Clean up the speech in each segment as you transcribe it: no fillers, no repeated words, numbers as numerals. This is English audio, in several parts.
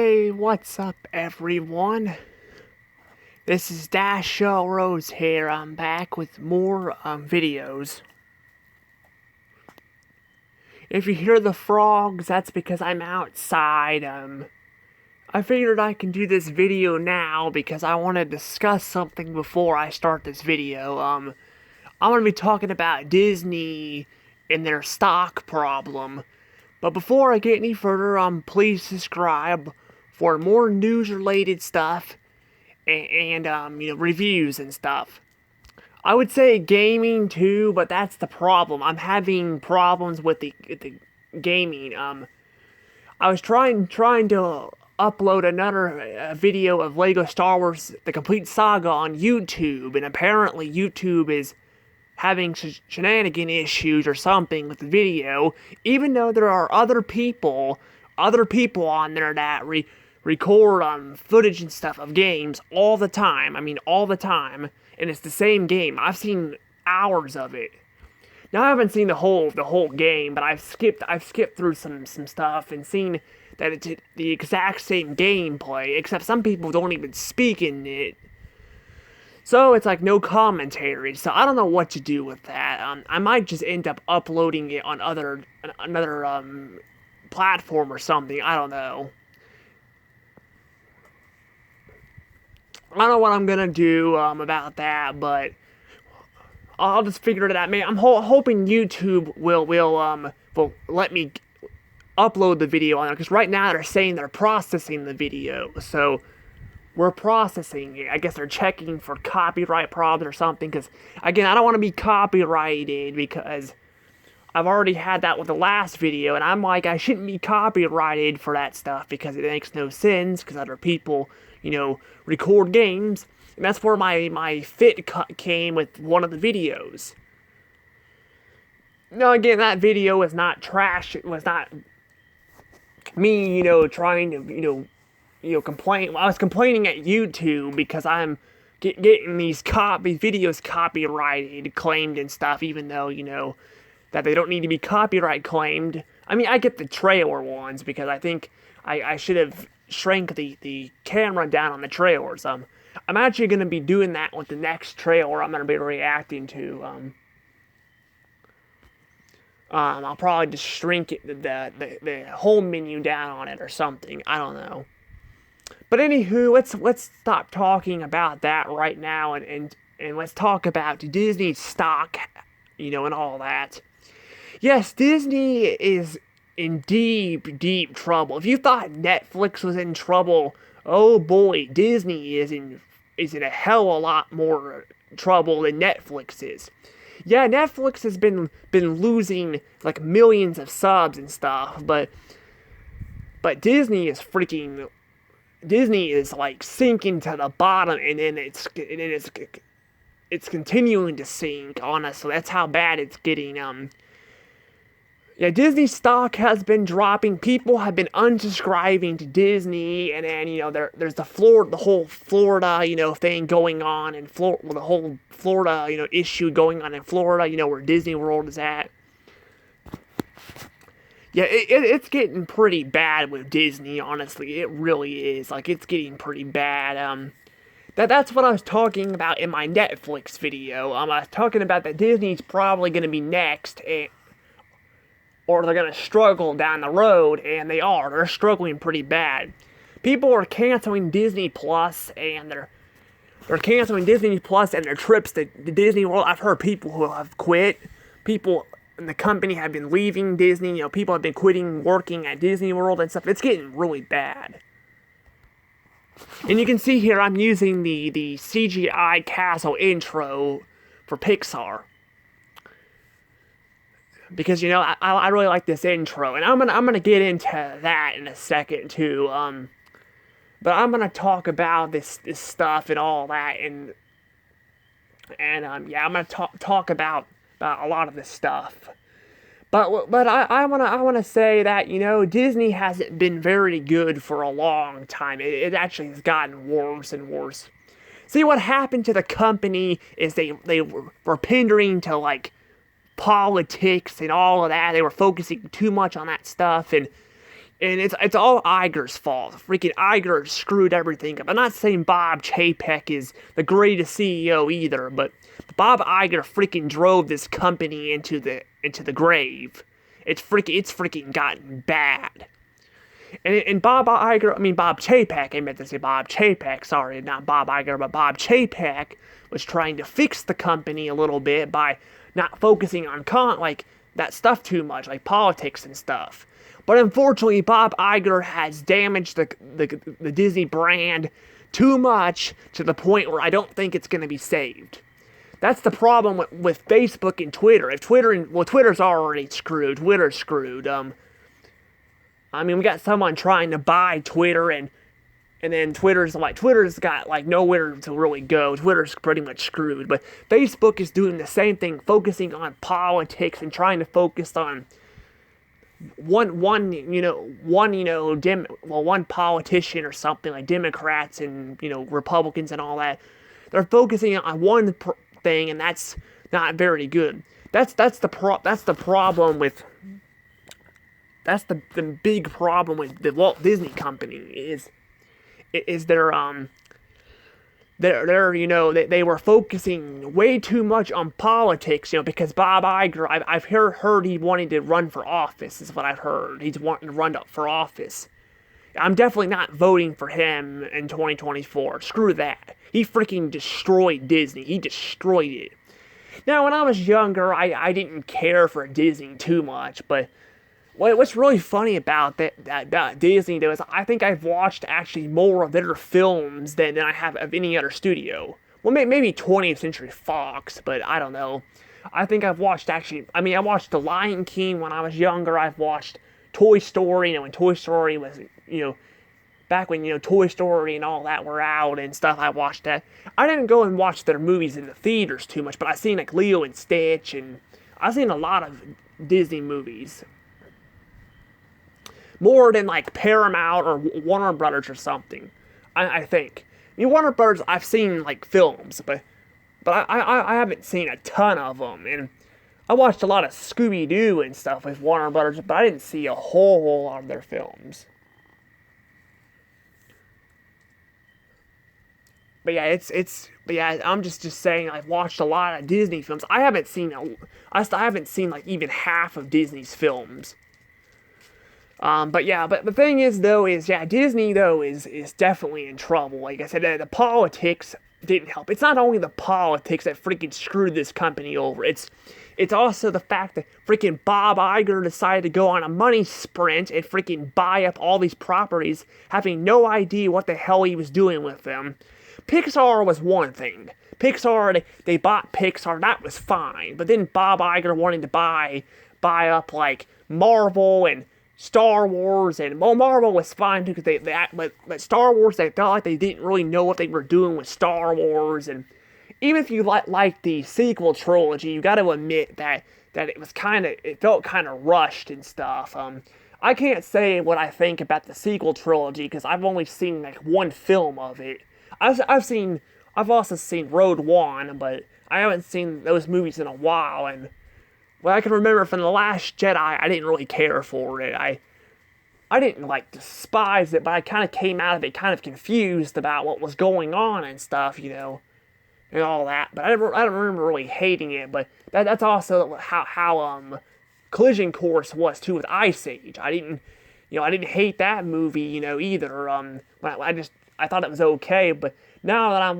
Hey, what's up, everyone? This is Dashiell Rose here. I'm back with more videos. If you hear the frogs, that's because I'm outside. I figured I can do this video now because I want to discuss something before I start this video. I'm going to be talking about Disney and their stock problem. But before I get any further, please subscribe for more news-related stuff and reviews and stuff. I would say gaming too, but that's the problem. I'm having problems with the gaming. I was trying to upload another video of Lego Star Wars: The Complete Saga on YouTube, and apparently YouTube is having shenanigan issues or something with the video, even though there are other people on there that record footage and stuff of games all the time. I mean, all the time, and it's the same game. I've seen hours of it. Now I haven't seen the whole game, but I've skipped through some stuff and seen that it's the exact same gameplay, except some people don't even speak in it. So it's like no commentary. So I don't know what to do with that. I might just end up uploading it on another platform or something. I don't know. I don't know what I'm gonna do about that, but I'll just figure it out. Man, I'm hoping YouTube will let me upload the video on there, because right now they're saying they're processing the video. So we're processing it. I guess they're checking for copyright problems or something, because, again, I don't want to be copyrighted, because I've already had that with the last video, and I'm like, I shouldn't be copyrighted for that stuff, because it makes no sense, because other people, record games, and that's where my fit came with one of the videos. Now, again, that video was not trash. It was not me, trying to, complain. I was complaining at YouTube because I'm getting these videos copyrighted, claimed and stuff, even though, that they don't need to be copyright claimed. I mean, I get the trailer ones because I think I should have shrank the camera down on the trailers. I'm actually going to be doing that with the next trailer I'm going to be reacting to. I'll probably just shrink it, the home menu down on it or something. I don't know. But anywho, let's stop talking about that right now and let's talk about Disney's stock, and all that. Yes, Disney is in deep trouble. If you thought Netflix was in trouble, oh boy, Disney is in a hell of a lot more trouble than Netflix is. Yeah, Netflix has been losing like millions of subs and stuff, but Disney is like sinking to the bottom, and then it's continuing to sink, honestly. That's how bad it's getting. Yeah, Disney stock has been dropping. People have been unsubscribing to Disney, and then, there's the whole Florida, thing going on, and the whole Florida, issue going on in Florida, where Disney World is at. Yeah, it's getting pretty bad with Disney, honestly. It really is. Like, it's getting pretty bad. That's what I was talking about in my Netflix video. I was talking about that Disney's probably going to be next, or they're going to struggle down the road, and they are. They're struggling pretty bad. People are canceling Disney Plus, and they're canceling Disney Plus and their trips to Disney World. I've heard people who have quit. People in the company have been leaving Disney. People have been quitting working at Disney World and stuff. It's getting really bad. And you can see here I'm using the CGI castle intro for Pixar, because I really like this intro, and I'm gonna get into that in a second too. But I'm gonna talk about this stuff and all that, and yeah, I'm gonna talk about a lot of this stuff. But I wanna say that Disney hasn't been very good for a long time. It actually has gotten worse and worse. See, what happened to the company is they were pandering to like politics and all of that. They were focusing too much on that stuff, and And it's all Iger's fault. Freaking Iger screwed everything up. I'm not saying Bob Chapek is the greatest CEO either, but Bob Iger freaking drove this company into the grave. It's freaking gotten bad. And Bob Chapek, I meant to say Bob Chapek, sorry, not Bob Iger, but Bob Chapek was trying to fix the company a little bit by not focusing on that stuff too much, like politics and stuff. But unfortunately, Bob Iger has damaged the Disney brand too much to the point where I don't think it's going to be saved. That's the problem with Facebook and Twitter. Twitter's already screwed. Twitter's screwed. We got someone trying to buy Twitter, and then Twitter's got nowhere to really go. Twitter's pretty much screwed. But Facebook is doing the same thing, focusing on politics and trying to focus on one politician or something, like Democrats and Republicans and all that. They're focusing on one thing, and that's not very good. That's the problem with. That's the big problem with the Walt Disney Company is they were focusing way too much on politics, because Bob Iger, I've heard he wanted to run for office, is what I've heard. He's wanting to run up for office. I'm definitely not voting for him in 2024. Screw that. He freaking destroyed Disney. He destroyed it. Now, when I was younger, I didn't care for Disney too much, but what's really funny about that Disney, though, is I think I've watched actually more of their films than I have of any other studio. Well, maybe 20th Century Fox, but I don't know. I think I've watched I watched The Lion King when I was younger. I've watched Toy Story, when Toy Story was, back when, Toy Story and all that were out and stuff, I watched that. I didn't go and watch their movies in the theaters too much, but I've seen, Lilo and Stitch, and I've seen a lot of Disney movies. More than Paramount or Warner Brothers or something, I think. Warner Brothers, I've seen films, but I haven't seen a ton of them. And I watched a lot of Scooby-Doo and stuff with Warner Brothers, but I didn't see a whole lot of their films. But yeah, I'm just saying I've watched a lot of Disney films. I haven't seen even half of Disney's films. But the thing is, though, Disney, though, is definitely in trouble. Like I said, the politics didn't help. It's not only the politics that freaking screwed this company over. It's also the fact that freaking Bob Iger decided to go on a money sprint and freaking buy up all these properties, having no idea what the hell he was doing with them. Pixar was one thing. They bought Pixar, that was fine. But then Bob Iger wanted to buy up, Marvel and Star Wars, and Marvel was fine too, but Star Wars, they felt like they didn't really know what they were doing with Star Wars, and even if you like the sequel trilogy, you got to admit that it felt kind of rushed and stuff. I can't say what I think about the sequel trilogy because I've only seen one film of it. I've also seen Rogue One, but I haven't seen those movies in a while, and what I can remember from The Last Jedi, I didn't really care for it. I didn't despise it, but I kind of came out of it kind of confused about what was going on and stuff, and all that. But I don't remember really hating it. But that's also how Collision Course was too with Ice Age. I didn't hate that movie, either. I thought it was okay. But now that I'm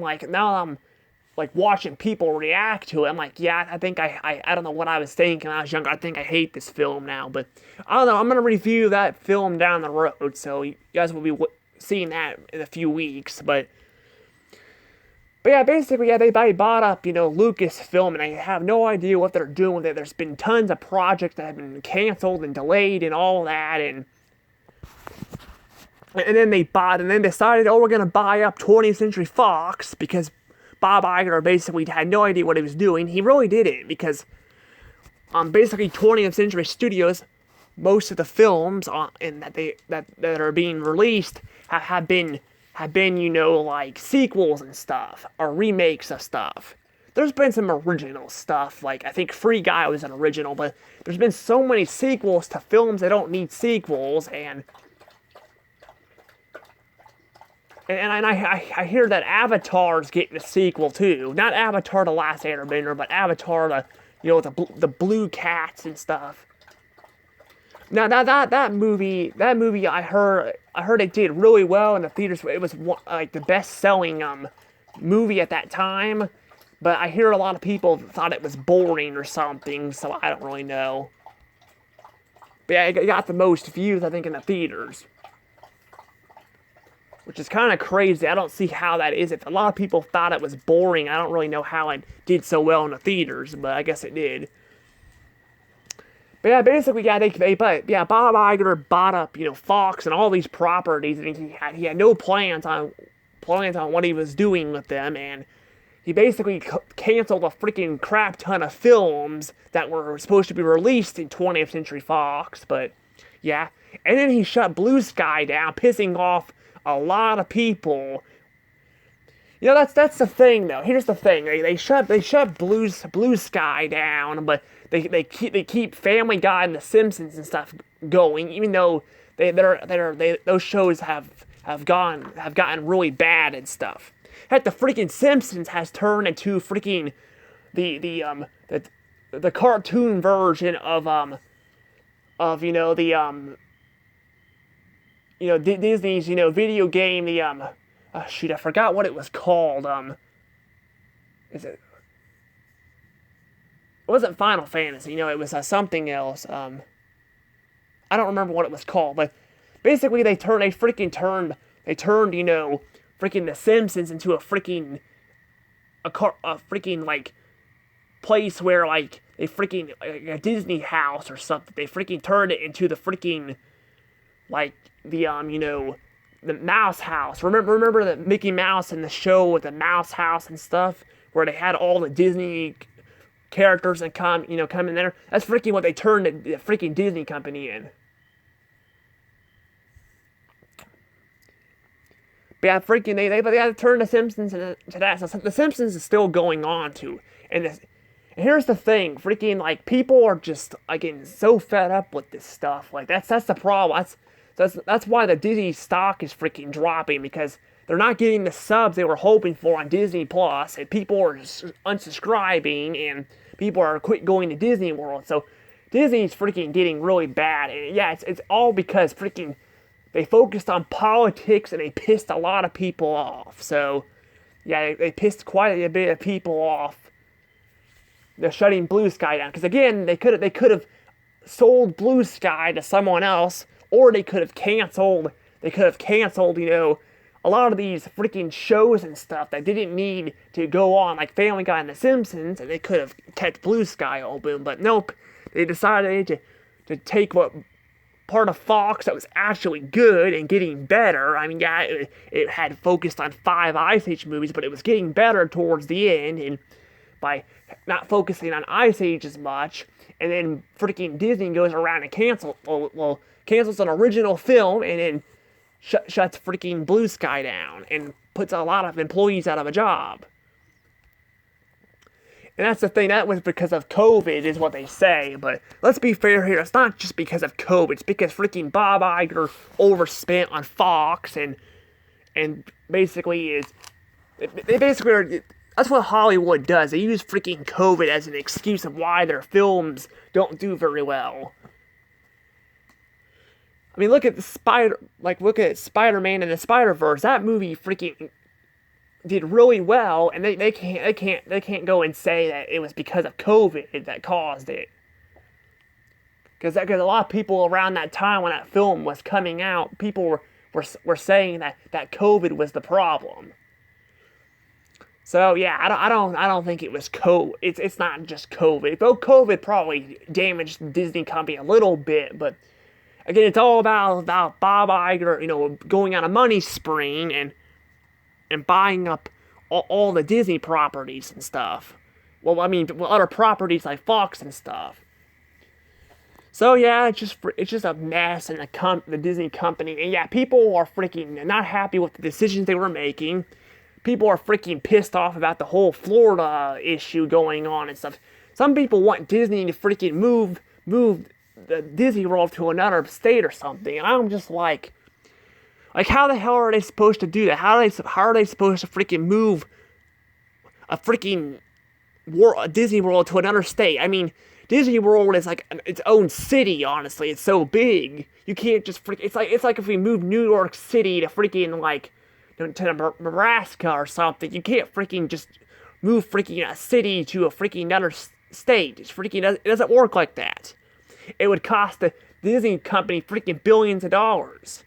watching people react to it, I'm I think I don't know what I was thinking when I was younger. I think I hate this film now, but I don't know. I'm gonna review that film down the road, so you guys will be seeing that in a few weeks. But yeah, basically, they bought up, Lucasfilm, and I have no idea what they're doing with it. There's been tons of projects that have been canceled and delayed and all that, and then they decided, we're gonna buy up 20th Century Fox because Bob Iger basically had no idea what he was doing. He really didn't, because basically 20th Century Studios, most of the films that are being released have been sequels and stuff, or remakes of stuff. There's been some original stuff, I think Free Guy was an original, but there's been so many sequels to films that don't need sequels, and And I hear that Avatar's getting a sequel too. Not Avatar: The Last Airbender, but Avatar the blue cats and stuff. Now that movie I heard it did really well in the theaters. It was like the best selling movie at that time. But I hear a lot of people thought it was boring or something, so I don't really know. But yeah, it got the most views, I think, in the theaters. Which is kind of crazy. I don't see how that is. If a lot of people thought it was boring, I don't really know how it did so well in the theaters, but I guess it did. But yeah, basically, yeah, Bob Iger bought up, Fox and all these properties, and he had no plans on what he was doing with them, and he basically canceled a freaking crap ton of films that were supposed to be released in 20th Century Fox, but yeah. And then he shut Blue Sky down, pissing off a lot of people. That's the thing though. Here's the thing: they shut Blue Sky down, but they keep Family Guy and The Simpsons and stuff going, even though those shows have gotten really bad and stuff. Heck, the freaking Simpsons has turned into freaking the cartoon version of Disney's video game, shoot, I forgot what it was called. It wasn't Final Fantasy, it was something else. I don't remember what it was called, but basically they turned freaking The Simpsons into a freaking like place where like they freaking like a Disney house or something. They freaking turned it into the freaking like the Mouse House. Remember the Mickey Mouse in the show with the Mouse House and stuff, where they had all the Disney characters and come in there. That's freaking what they turned the freaking Disney company in. But yeah, freaking they turned The Simpsons into that. So The Simpsons is still going on too. And here's the thing, freaking like people are just like getting so fed up with this stuff. Like that's the problem. That's why the Disney stock is freaking dropping, because they're not getting the subs they were hoping for on Disney Plus, and people are unsubscribing, and people are quit going to Disney World. So Disney's freaking getting really bad, and yeah, it's all because freaking they focused on politics and they pissed a lot of people off. So yeah, they pissed quite a bit of people off. They're shutting Blue Sky down, because again, they could have sold Blue Sky to someone else, or they could have canceled, a lot of these freaking shows and stuff that didn't need to go on, like Family Guy and The Simpsons, and they could have kept Blue Sky open, but nope. They decided to take what part of Fox that was actually good and getting better. I mean, yeah, it had focused on 5 Ice Age movies, but it was getting better towards the end, and by not focusing on Ice Age as much, and then freaking Disney goes around and cancels an original film, and then shuts freaking Blue Sky down, and puts a lot of employees out of a job. And that's the thing, that was because of COVID, is what they say, but let's be fair here, it's not just because of COVID, it's because freaking Bob Iger overspent on Fox, and basically that's what Hollywood does. They use freaking COVID as an excuse of why their films don't do very well. I mean, look at Spider-Man and the Spider-Verse. That movie freaking did really well, and they can't go and say that it was because of COVID that caused it. Because a lot of people around that time when that film was coming out, people were saying that COVID was the problem. So yeah, I don't think it was COVID. It's not just COVID. Though COVID probably damaged the Disney company a little bit, but again, it's all about Bob Iger, going on a money spree and buying up all the Disney properties and stuff. Well, I mean, other properties like Fox and stuff. So yeah, it's just a mess in the Disney company. And yeah, people are freaking not happy with the decisions they were making. People are freaking pissed off about the whole Florida issue going on and stuff. Some people want Disney to freaking move the Disney World to another state or something. And I'm just like, Like, how the hell are they supposed to do that? How are they supposed to freaking move a freaking a Disney World to another state? I mean, Disney World is like its own city. Honestly, it's so big. You can't just It's like if we moved New York City to freaking like to Nebraska or something. You can't freaking just move freaking a city to a freaking another state. It doesn't work like that. It would cost the Disney company freaking billions of dollars.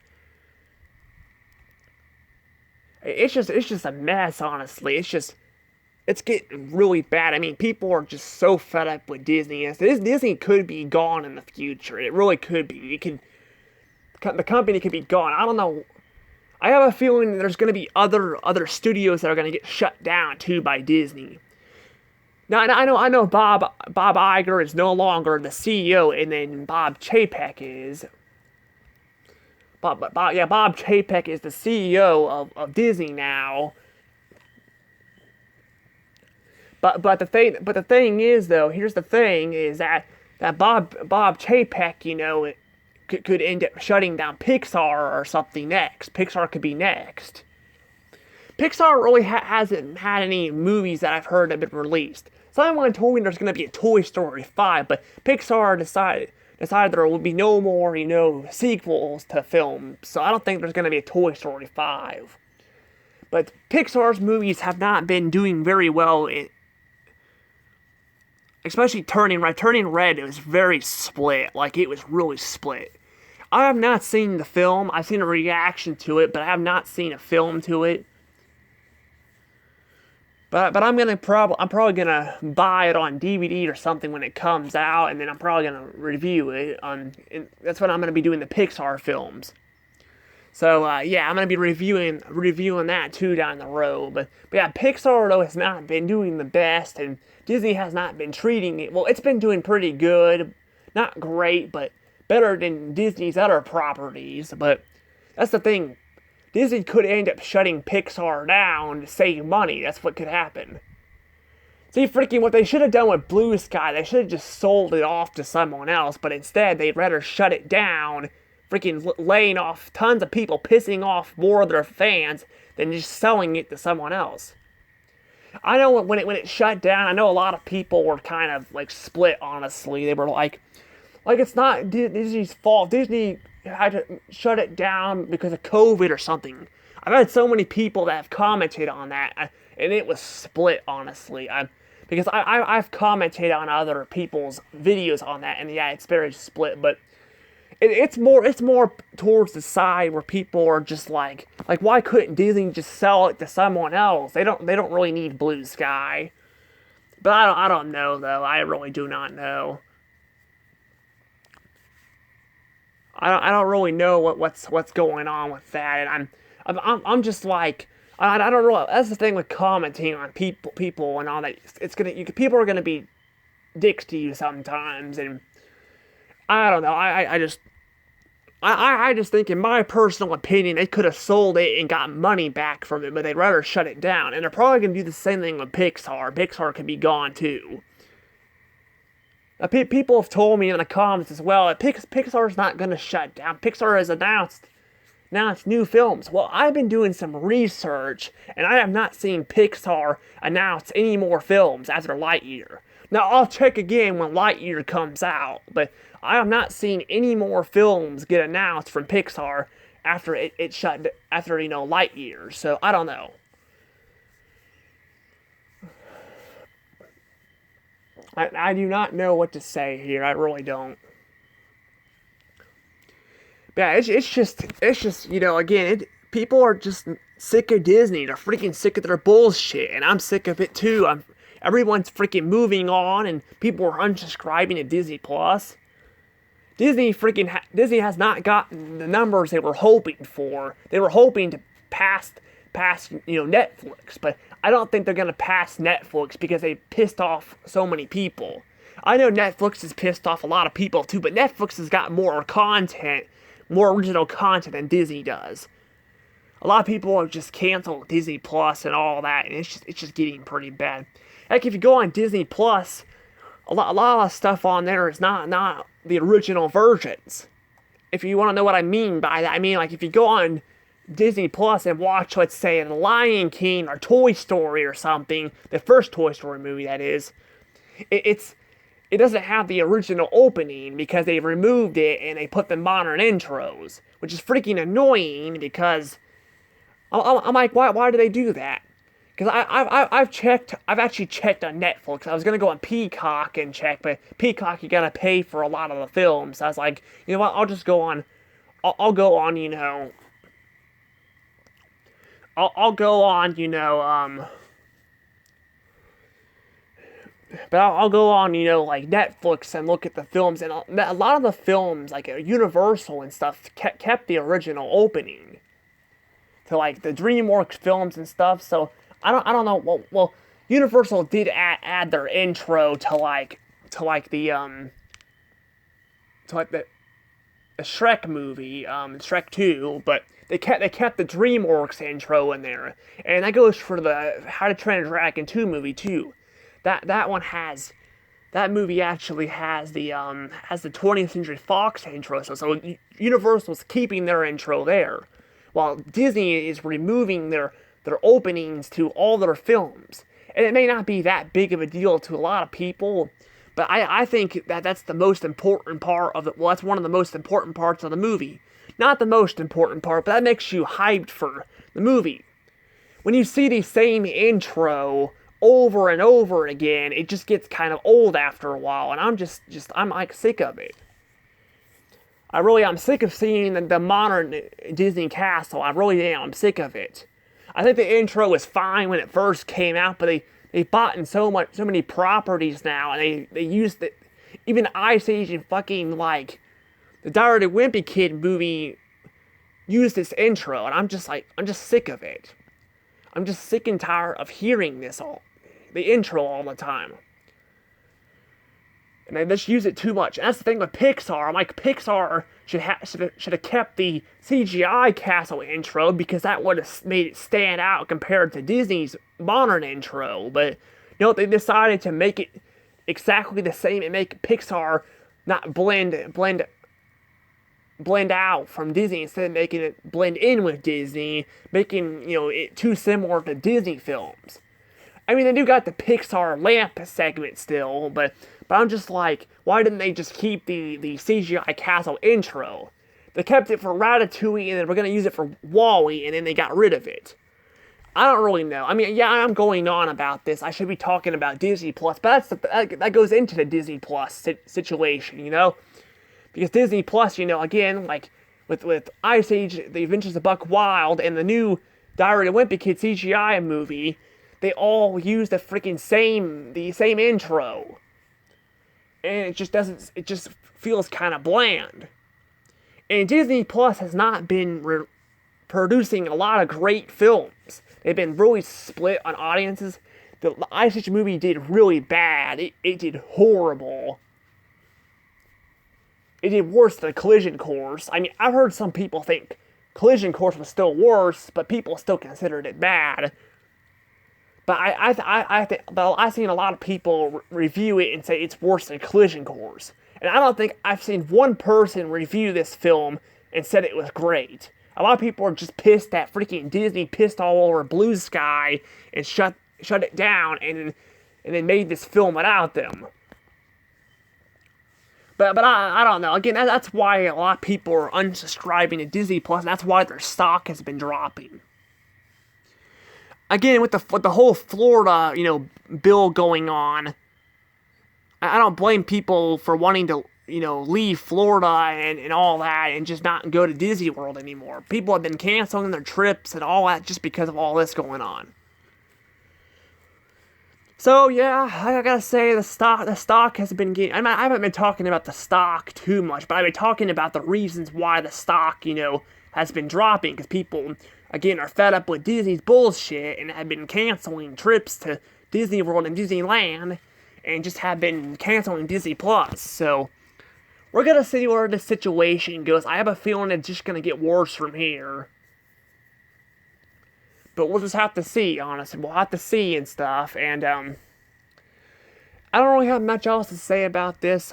It's just a mess, honestly. It's getting really bad. I mean, people are just so fed up with Disney. Disney could be gone in the future. It really could be. The company could be gone. I don't know. I have a feeling there's going to be other studios that are going to get shut down too by Disney. Now I know Bob Iger is no longer the CEO, and then Bob Chapek is. Bob Chapek is the CEO of Disney now. But the thing is though, here's the thing is that Bob Chapek, could end up shutting down Pixar or something next. Pixar could be next. Pixar really hasn't had any movies that I've heard have been released. Someone told me there's going to be a Toy Story 5, but Pixar decided there will be no more, sequels to films. So I don't think there's going to be a Toy Story 5. But Pixar's movies have not been doing very well, especially Turning Red. Turning Red, it was very split. Like, it was really split. I have not seen the film. I've seen a reaction to it, but I have not seen a film to it. But I'm probably gonna buy it on DVD or something when it comes out, and then I'm probably gonna review it that's when I'm gonna be doing the Pixar films. So yeah, I'm gonna be reviewing that too down the road. But yeah, Pixar though has not been doing the best, and Disney has not been treating it well. It's been doing pretty good, not great, but better than Disney's other properties. But that's the thing. Disney could end up shutting Pixar down to save money. That's what could happen. See, freaking what they should have done with Blue Sky, they should have just sold it off to someone else, but instead they'd rather shut it down, freaking laying off tons of people, pissing off more of their fans, than just selling it to someone else. I know when it shut down, I know a lot of people were kind of like split, honestly. They were like it's not Disney's fault. Disney had to shut it down because of COVID or something. I've had so many people that have commented on that, and it was split, honestly. Because I've commented on other people's videos on that, and yeah, it's very split. But it's more towards the side where people are just like why couldn't Disney just sell it to someone else? They don't really need Blue Sky. But I don't know though. I really do not know. I don't really know what's going on with that, and I'm just like I don't know. That's the thing with commenting on people and all that. People are gonna be dicks to you sometimes, and I don't know. I just think, in my personal opinion, they could have sold it and got money back from it, but they'd rather shut it down. And they're probably gonna do the same thing with Pixar. Pixar could be gone too. People have told me in the comments as well that Pixar's not going to shut down. Pixar has announced new films. Well, I've been doing some research, and I have not seen Pixar announce any more films after Lightyear. Now, I'll check again when Lightyear comes out, but I have not seen any more films get announced from Pixar after Lightyear. So, I don't know. I do not know what to say here. I really don't. But yeah, it's just again, people are just sick of Disney. They're freaking sick of their bullshit, and I'm sick of it too. Everyone's freaking moving on, and people are unsubscribing to Disney Plus. Disney has not gotten the numbers they were hoping for. They were hoping to pass Netflix, but I don't think they're gonna pass Netflix because they pissed off so many people. I know Netflix has pissed off a lot of people too, but Netflix has got more original content than Disney does. A lot of people have just canceled Disney Plus and all that, and it's just getting pretty bad. Like, if you go on Disney Plus, a lot of stuff on there is not the original versions. If you want to know what I mean by that, I mean, like, if you go on Disney Plus and watch, let's say, The Lion King or Toy Story or something, the first Toy Story movie, that is, it doesn't have the original opening because they removed it and they put the modern intros, which is freaking annoying because I'm like, why do they do that? Because I've actually checked on Netflix. I was gonna go on Peacock and check, but Peacock you gotta pay for a lot of the films. So I was like, you know what? I'll just go on. I'll go on. I'll go on. But I'll go on, like Netflix and look at the films, and a lot of the films, like Universal and stuff, kept the original opening to like the DreamWorks films and stuff. So I don't know. Well, Universal did add their intro to the Shrek movie, Shrek 2, but they kept the DreamWorks intro in there, and that goes for the How to Train a Dragon 2 movie too. That movie actually has the 20th Century Fox intro, so Universal's keeping their intro there, while Disney is removing their openings to all their films. And it may not be that big of a deal to a lot of people, but I think that's the most important part of it. Well, that's one of the most important parts of the movie. Not the most important part, but that makes you hyped for the movie. When you see the same intro over and over again, it just gets kind of old after a while, and I'm like sick of it. I'm sick of seeing the modern Disney castle. I really am. I'm sick of it. I think the intro was fine when it first came out, but they bought in so many properties now, and they used it. Even Ice Age and fucking like the Diary of the Wimpy Kid movie used this intro, and I'm just sick of it. I'm just sick and tired of hearing the intro all the time. And they just use it too much. And that's the thing with Pixar. I'm like, Pixar should have kept the CGI castle intro because that would have made it stand out compared to Disney's modern intro. But they decided to make it exactly the same and make Pixar not blend out from Disney instead of making it blend in with Disney, making it too similar to Disney films. I mean, they do got the Pixar lamp segment still, but I'm just like, why didn't they just keep the CGI castle intro? They kept it for Ratatouille, and then we're gonna use it for WALL-E, and then they got rid of it. I don't really know. I mean, yeah, I'm going on about this. I should be talking about Disney Plus, but that goes into the Disney Plus situation, because Disney Plus, again, like with Ice Age, The Adventures of Buck Wild, and the new Diary of the Wimpy Kid CGI movie, they all use the same intro. And it just feels kind of bland. And Disney Plus has not been producing a lot of great films. They've been really split on audiences. The Ice Age movie did really bad. It did horrible. It did worse than Collision Course. I mean, I've heard some people think Collision Course was still worse, but people still considered it bad. But I've seen a lot of people review it and say it's worse than Collision Course. And I don't think I've seen one person review this film and said it was great. A lot of people are just pissed that freaking Disney pissed all over Blue Sky and shut it down and then made this film without them. But I don't know. Again, that's why a lot of people are unsubscribing to Disney Plus. And that's why their stock has been dropping. Again, with the whole Florida, bill going on, I don't blame people for wanting to, leave Florida and all that and just not go to Disney World anymore. People have been canceling their trips and all that just because of all this going on. So yeah, I gotta say the stock has been getting. I haven't been talking about the stock too much, but I've been talking about the reasons why the stock, has been dropping because people, again, are fed up with Disney's bullshit and have been canceling trips to Disney World and Disneyland and just have been canceling Disney Plus. So we're gonna see where this situation goes. I have a feeling it's just gonna get worse from here. But we'll just have to see, honestly. We'll have to see and stuff. And I don't really have much else to say about this.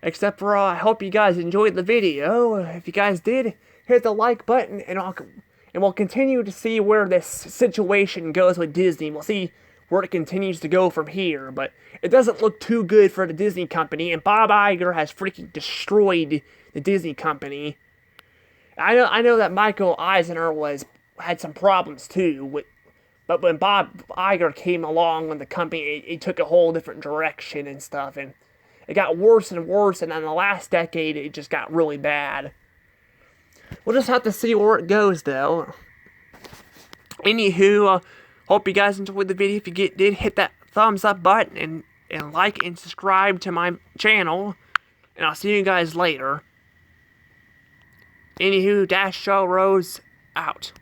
Except for, I hope you guys enjoyed the video. If you guys did, hit the like button, and we'll continue to see where this situation goes with Disney. We'll see where it continues to go from here, but it doesn't look too good for the Disney company, and Bob Iger has freaking destroyed the Disney company. I know that Michael Eisner had some problems too, but when Bob Iger came along with the company, it took a whole different direction and stuff, and it got worse and worse, and in the last decade, it just got really bad. We'll just have to see where it goes, though. Anywho, hope you guys enjoyed the video. If you did, hit that thumbs up button and like and subscribe to my channel. And I'll see you guys later. Anywho, Dash Show Rose out.